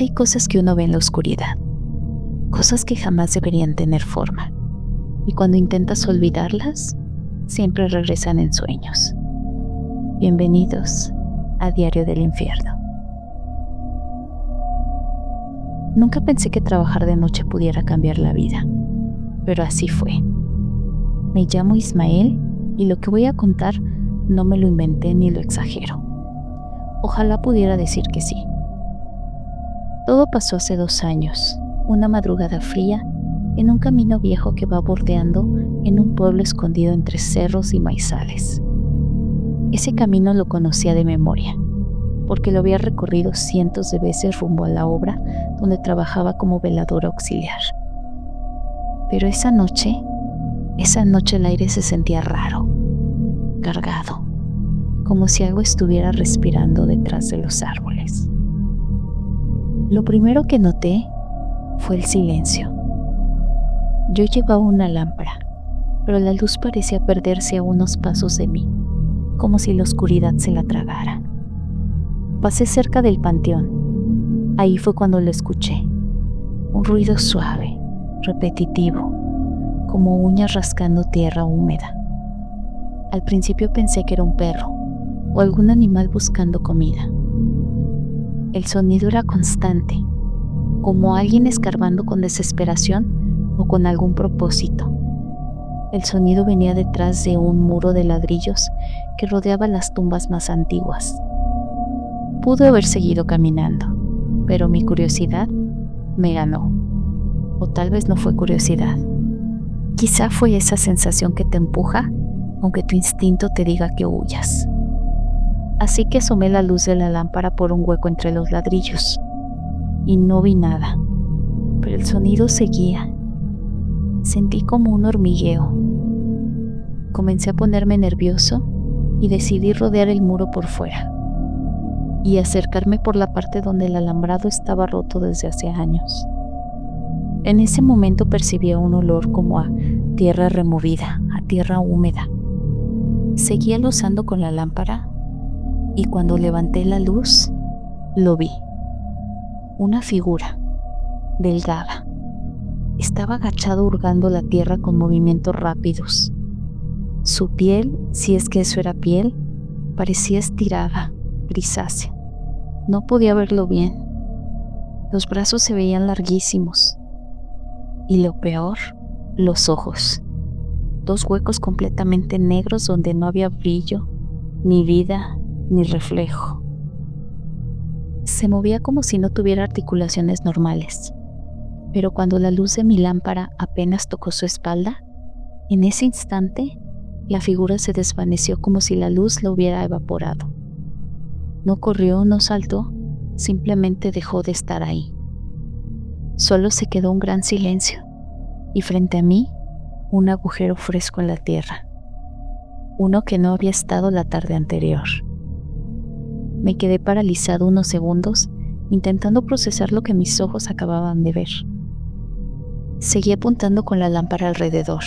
hay cosas que uno ve en la oscuridad, cosas que jamás deberían tener forma, y cuando intentas olvidarlas, siempre regresan en sueños. Bienvenidos a Diario del Infierno. Nunca pensé que trabajar de noche pudiera cambiar la vida, pero así fue. Me llamo Ismael y lo que voy a contar no me lo inventé ni lo exagero. Ojalá pudiera decir que sí. Todo pasó hace 2 años, una madrugada fría, en un camino viejo que va bordeando en un pueblo escondido entre cerros y maizales. Ese camino lo conocía de memoria, porque lo había recorrido cientos de veces rumbo a la obra donde trabajaba como veladora auxiliar. Pero esa noche el aire se sentía raro, cargado, como si algo estuviera respirando detrás de los árboles. Lo primero que noté fue el silencio. Yo llevaba una lámpara, pero la luz parecía perderse a unos pasos de mí, como si la oscuridad se la tragara. Pasé cerca del panteón. Ahí fue cuando lo escuché. Un ruido suave, repetitivo, como uñas rascando tierra húmeda. Al principio pensé que era un perro o algún animal buscando comida. El sonido era constante, como alguien escarbando con desesperación o con algún propósito. El sonido venía detrás de un muro de ladrillos que rodeaba las tumbas más antiguas. Pude haber seguido caminando, pero mi curiosidad me ganó. O tal vez no fue curiosidad. Quizá fue esa sensación que te empuja, aunque tu instinto te diga que huyas. Así que asomé la luz de la lámpara por un hueco entre los ladrillos, y no vi nada, pero el sonido seguía. Sentí como un hormigueo. Comencé a ponerme nervioso y decidí rodear el muro por fuera y acercarme por la parte donde el alambrado estaba roto desde hace años. En ese momento percibí un olor como a tierra removida, a tierra húmeda. Seguí aluzando con la lámpara y cuando levanté la luz, lo vi. Una figura, delgada. Estaba agachado hurgando la tierra con movimientos rápidos. Su piel, si es que eso era piel, parecía estirada, grisácea. No podía verlo bien. Los brazos se veían larguísimos. Y lo peor, los ojos. 2 huecos completamente negros donde no había brillo, ni vida, ni reflejo. Se movía como si no tuviera articulaciones normales. Pero cuando la luz de mi lámpara apenas tocó su espalda, en ese instante, la figura se desvaneció como si la luz la hubiera evaporado. No corrió, no saltó, simplemente dejó de estar ahí. Solo se quedó un gran silencio, y frente a mí, un agujero fresco en la tierra, uno que no había estado la tarde anterior. Me quedé paralizado unos segundos, intentando procesar lo que mis ojos acababan de ver. Seguí apuntando con la lámpara alrededor,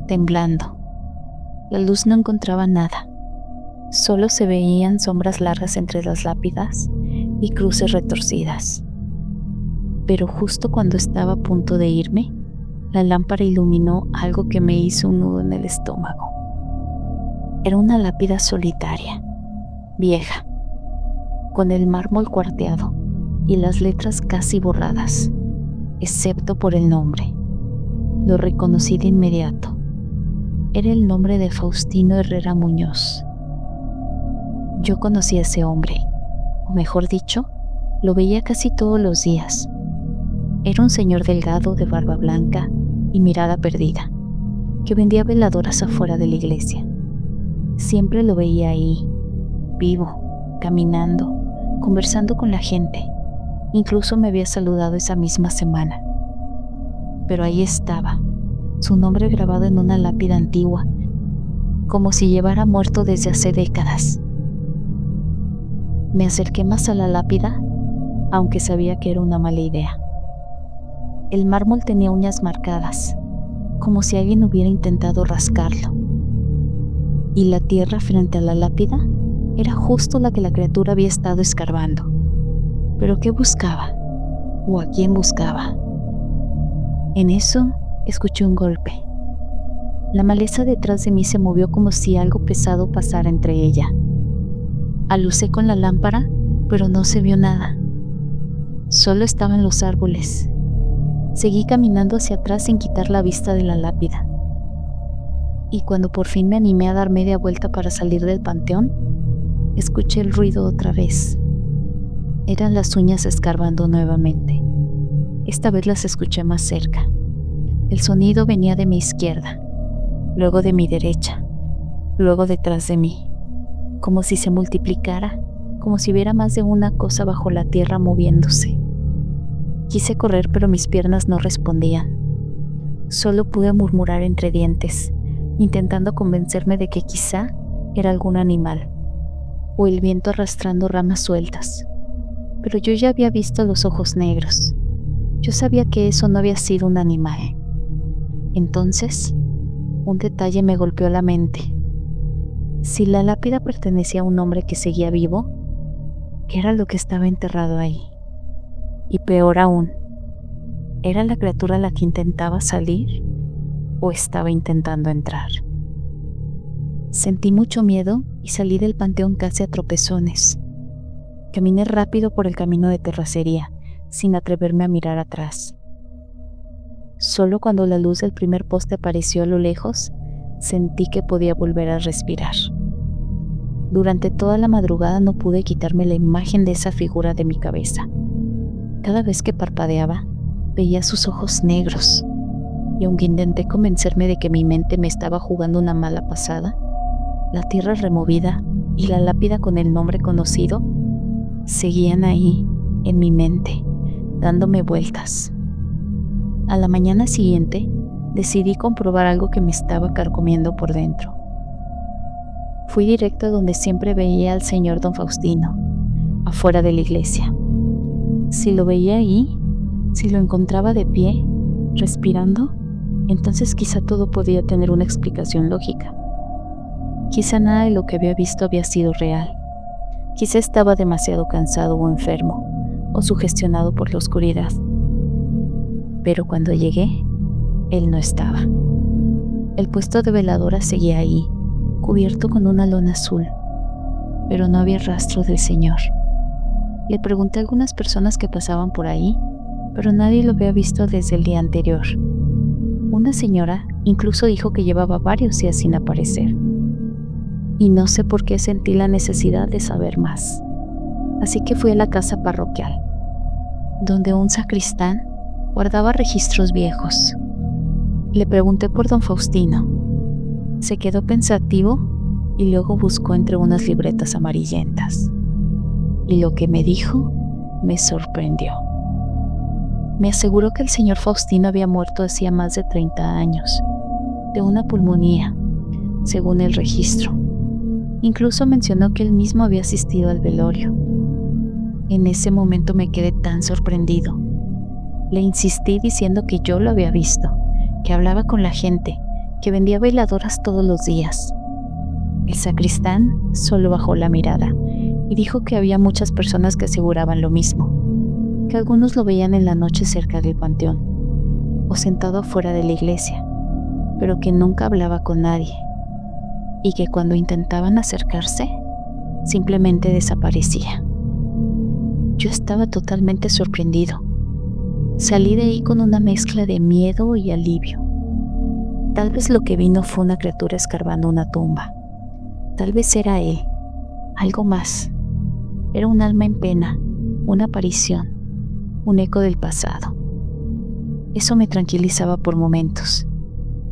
temblando. La luz no encontraba nada. Solo se veían sombras largas entre las lápidas y cruces retorcidas. Pero justo cuando estaba a punto de irme, la lámpara iluminó algo que me hizo un nudo en el estómago. Era una lápida solitaria, vieja, con el mármol cuarteado y las letras casi borradas, excepto por el nombre. Lo reconocí de inmediato. Era el nombre de Faustino Herrera Muñoz. Yo conocí a ese hombre, o mejor dicho, lo veía casi todos los días. Era un señor delgado de barba blanca y mirada perdida, que vendía veladoras afuera de la iglesia. Siempre lo veía ahí, vivo, caminando, conversando con la gente. Incluso me había saludado esa misma semana. Pero ahí estaba, su nombre grabado en una lápida antigua, como si llevara muerto desde hace décadas. Me acerqué más a la lápida, aunque sabía que era una mala idea. El mármol tenía uñas marcadas, como si alguien hubiera intentado rascarlo. Y la tierra frente a la lápida era justo la que la criatura había estado escarbando. ¿Pero qué buscaba? ¿O a quién buscaba? En eso, escuché un golpe. La maleza detrás de mí se movió como si algo pesado pasara entre ella. Alucé con la lámpara, pero no se vio nada. Solo estaban los árboles. Seguí caminando hacia atrás sin quitar la vista de la lápida. Y cuando por fin me animé a dar media vuelta para salir del panteón, escuché el ruido otra vez. Eran las uñas escarbando nuevamente. Esta vez las escuché más cerca. El sonido venía de mi izquierda, luego de mi derecha, luego detrás de mí, como si se multiplicara, como si hubiera más de una cosa bajo la tierra moviéndose. Quise correr, pero mis piernas no respondían. Solo pude murmurar entre dientes, intentando convencerme de que quizá era algún animal, o el viento arrastrando ramas sueltas. Pero yo ya había visto los ojos negros. Yo sabía que eso no había sido un animal. Entonces, un detalle me golpeó la mente. Si la lápida pertenecía a un hombre que seguía vivo, ¿qué era lo que estaba enterrado ahí? Y peor aún, ¿era la criatura la que intentaba salir o estaba intentando entrar? Sentí mucho miedo y salí del panteón casi a tropezones. Caminé rápido por el camino de terracería, sin atreverme a mirar atrás. Solo cuando la luz del primer poste apareció a lo lejos, sentí que podía volver a respirar. Durante toda la madrugada no pude quitarme la imagen de esa figura de mi cabeza. Cada vez que parpadeaba, veía sus ojos negros, y aunque intenté convencerme de que mi mente me estaba jugando una mala pasada, la tierra removida y la lápida con el nombre conocido seguían ahí, en mi mente, dándome vueltas. A la mañana siguiente, decidí comprobar algo que me estaba carcomiendo por dentro. Fui directo a donde siempre veía al señor don Faustino, afuera de la iglesia. Si lo veía ahí, si lo encontraba de pie, respirando, entonces quizá todo podía tener una explicación lógica. Quizá nada de lo que había visto había sido real. Quizá estaba demasiado cansado o enfermo, o sugestionado por la oscuridad. Pero cuando llegué, él no estaba. El puesto de veladora seguía ahí, cubierto con una lona azul, pero no había rastro del señor. Le pregunté a algunas personas que pasaban por ahí, pero nadie lo había visto desde el día anterior. Una señora incluso dijo que llevaba varios días sin aparecer. Y no sé por qué sentí la necesidad de saber más. Así que fui a la casa parroquial, donde un sacristán guardaba registros viejos. Le pregunté por don Faustino. Se quedó pensativo y luego buscó entre unas libretas amarillentas. Y lo que me dijo me sorprendió. Me aseguró que el señor Faustino había muerto hacía más de 30 años, de una pulmonía, según el registro. Incluso mencionó que él mismo había asistido al velorio. En ese momento me quedé tan sorprendido. Le insistí diciendo que yo lo había visto, que hablaba con la gente, que vendía veladoras todos los días. El sacristán solo bajó la mirada y dijo que había muchas personas que aseguraban lo mismo, que algunos lo veían en la noche cerca del panteón o sentado afuera de la iglesia, pero que nunca hablaba con nadie y que cuando intentaban acercarse, simplemente desaparecía. Yo estaba totalmente sorprendido. Salí de ahí con una mezcla de miedo y alivio. Tal vez lo que vi no fue una criatura escarbando una tumba. Tal vez era él, algo más. Era un alma en pena, una aparición, un eco del pasado. Eso me tranquilizaba por momentos.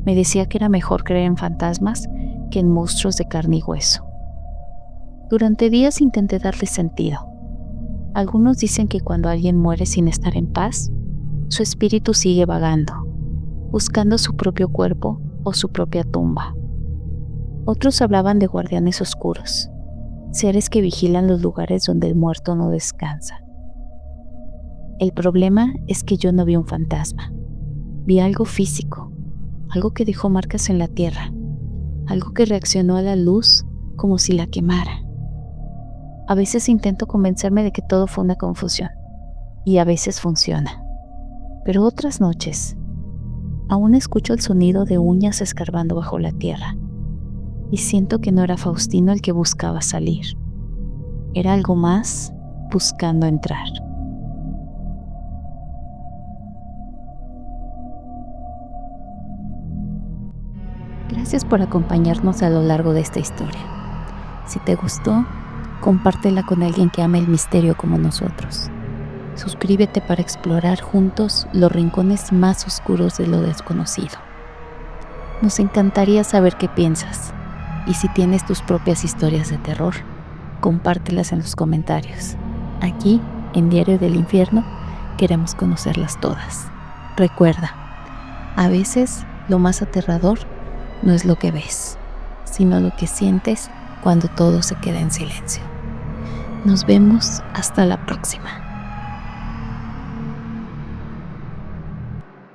Me decía que era mejor creer en fantasmas que en monstruos de carne y hueso. Durante días intenté darle sentido. Algunos dicen que cuando alguien muere sin estar en paz, su espíritu sigue vagando, buscando su propio cuerpo o su propia tumba. Otros hablaban de guardianes oscuros, seres que vigilan los lugares donde el muerto no descansa. El problema es que yo no vi un fantasma. Vi algo físico, algo que dejó marcas en la tierra, algo que reaccionó a la luz como si la quemara. A veces intento convencerme de que todo fue una confusión, y a veces funciona. Pero otras noches, aún escucho el sonido de uñas escarbando bajo la tierra y siento que no era Faustino el que buscaba salir. Era algo más buscando entrar. Gracias por acompañarnos a lo largo de esta historia. Si te gustó, compártela con alguien que ame el misterio como nosotros. Suscríbete para explorar juntos los rincones más oscuros de lo desconocido. Nos encantaría saber qué piensas, y si tienes tus propias historias de terror, compártelas en los comentarios. Aquí, en Diario del Infierno, queremos conocerlas todas. Recuerda, a veces lo más aterrador no es lo que ves, sino lo que sientes cuando todo se queda en silencio. Nos vemos hasta la próxima.